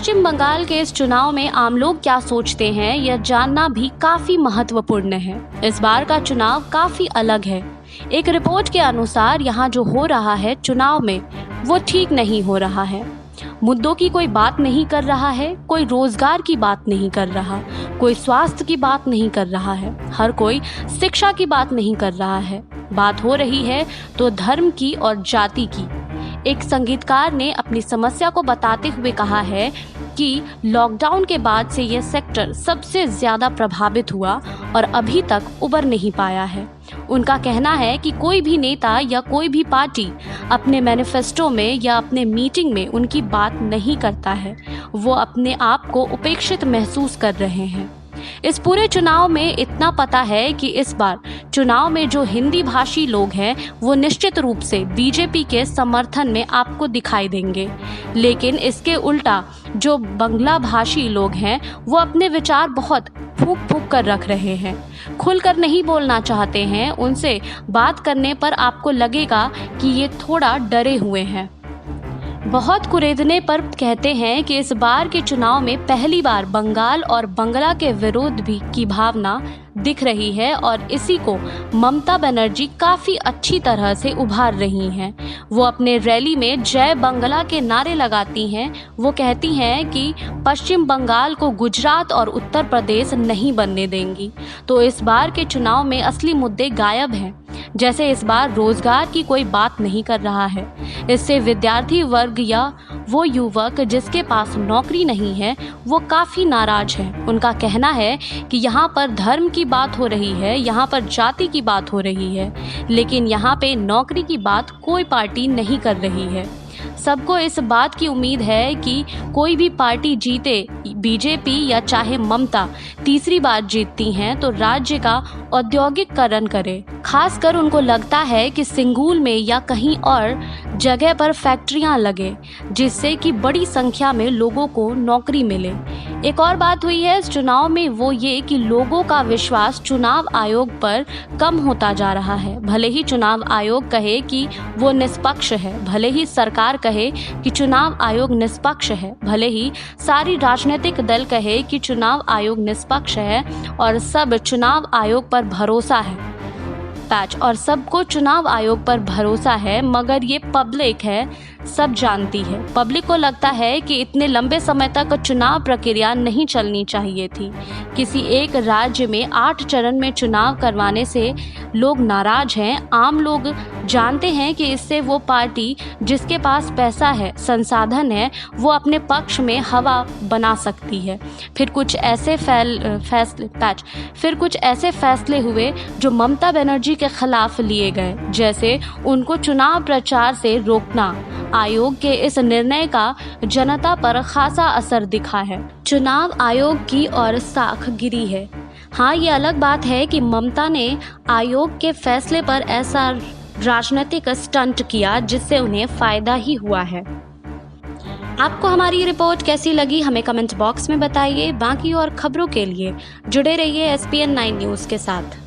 पश्चिम बंगाल के इस चुनाव में आम लोग क्या सोचते हैं यह जानना भी काफी महत्वपूर्ण है। इस बार का चुनाव काफी अलग है। एक रिपोर्ट के अनुसार यहाँ जो हो रहा है चुनाव में वो ठीक नहीं हो रहा है। मुद्दों की कोई बात नहीं कर रहा है, कोई रोजगार की बात नहीं कर रहा, कोई स्वास्थ्य की बात नहीं कर रहा है, हर कोई शिक्षा की बात नहीं कर रहा है। बात हो रही है तो धर्म की और जाति की। एक संगीतकार ने अपनी समस्या को बताते हुए कहा है कि लॉकडाउन के बाद से यह सेक्टर सबसे ज्यादा प्रभावित हुआ और अभी तक उबर नहीं पाया है। उनका कहना है कि कोई भी नेता या कोई भी पार्टी अपने मैनिफेस्टो में या अपने मीटिंग में उनकी बात नहीं करता है। वो अपने आप को उपेक्षित महसूस कर रहे हैं। इस पूरे चुनाव में इतना पता है कि इस बार चुनाव में जो हिंदी भाषी लोग हैं वो निश्चित रूप से बीजेपी के समर्थन में आपको दिखाई देंगे, लेकिन इसके उल्टा जो बांग्ला भाषी लोग हैं वो अपने विचार बहुत फूंक फूंक कर रख रहे हैं, खुलकर नहीं बोलना चाहते हैं। उनसे बात करने पर आपको लगेगा कि ये थोड़ा डरे हुए हैं। बहुत कुरेदने पर कहते हैं कि इस बार के चुनाव में पहली बार बंगाल और बंगला के विरोध भी की भावना दिख रही है और इसी को ममता बनर्जी काफ़ी अच्छी तरह से उभार रही हैं। वो अपने रैली में जय बंगला के नारे लगाती हैं। वो कहती हैं कि पश्चिम बंगाल को गुजरात और उत्तर प्रदेश नहीं बनने देंगी। तो इस बार के चुनाव में असली मुद्दे गायब हैं। जैसे इस बार रोजगार की कोई बात नहीं कर रहा है। इससे विद्यार्थी वर्ग या वो युवक जिसके पास नौकरी नहीं है वो काफ़ी नाराज है। उनका कहना है कि यहाँ पर धर्म की बात हो रही है, यहाँ पर जाति की बात हो रही है, लेकिन यहाँ पे नौकरी की बात कोई पार्टी नहीं कर रही है। सबको इस बात की उम्मीद है कि कोई भी पार्टी जीते, बीजेपी या चाहे ममता तीसरी बार जीतती हैं तो राज्य का औद्योगिकरण करे। खासकर उनको लगता है कि सिंगूल में या कहीं और जगह पर फैक्ट्रियां लगे जिससे कि बड़ी संख्या में लोगों को नौकरी मिले। एक और बात हुई है इस चुनाव में वो ये कि लोगों का विश्वास चुनाव आयोग पर कम होता जा रहा है। भले ही चुनाव आयोग कहे कि वो निष्पक्ष है, भले ही सरकार कहे कि चुनाव आयोग निष्पक्ष है, भले ही सारी राजनीतिक दल कहे कि चुनाव आयोग निष्पक्ष है और सब चुनाव आयोग पर भरोसा है और सबको चुनाव आयोग पर भरोसा है, मगर ये पब्लिक है, सब जानती है। पब्लिक को लगता है कि इतने लंबे समय तक चुनाव प्रक्रिया नहीं चलनी चाहिए थी। किसी एक राज्य में 8 चरण में चुनाव करवाने से लोग नाराज हैं। आम लोग जानते हैं कि इससे वो पार्टी जिसके पास पैसा है, संसाधन है, वो अपने पक्ष में हवा बना सकती है। फिर कुछ ऐसे फैसले हुए जो ममता बनर्जी के खिलाफ लिए गए, जैसे उनको चुनाव प्रचार से रोकना। आयोग के इस निर्णय का जनता पर खासा असर दिखा है। चुनाव आयोग की और साख गिरी है। हाँ, ये अलग बात है कि ममता ने आयोग के फैसले पर ऐसा राजनीतिक स्टंट किया जिससे उन्हें फायदा ही हुआ है। आपको हमारी रिपोर्ट कैसी लगी हमें कमेंट बॉक्स में बताइए। बाकी और खबरों के लिए जुड़े रहिए SPN 9 न्यूज़ के साथ।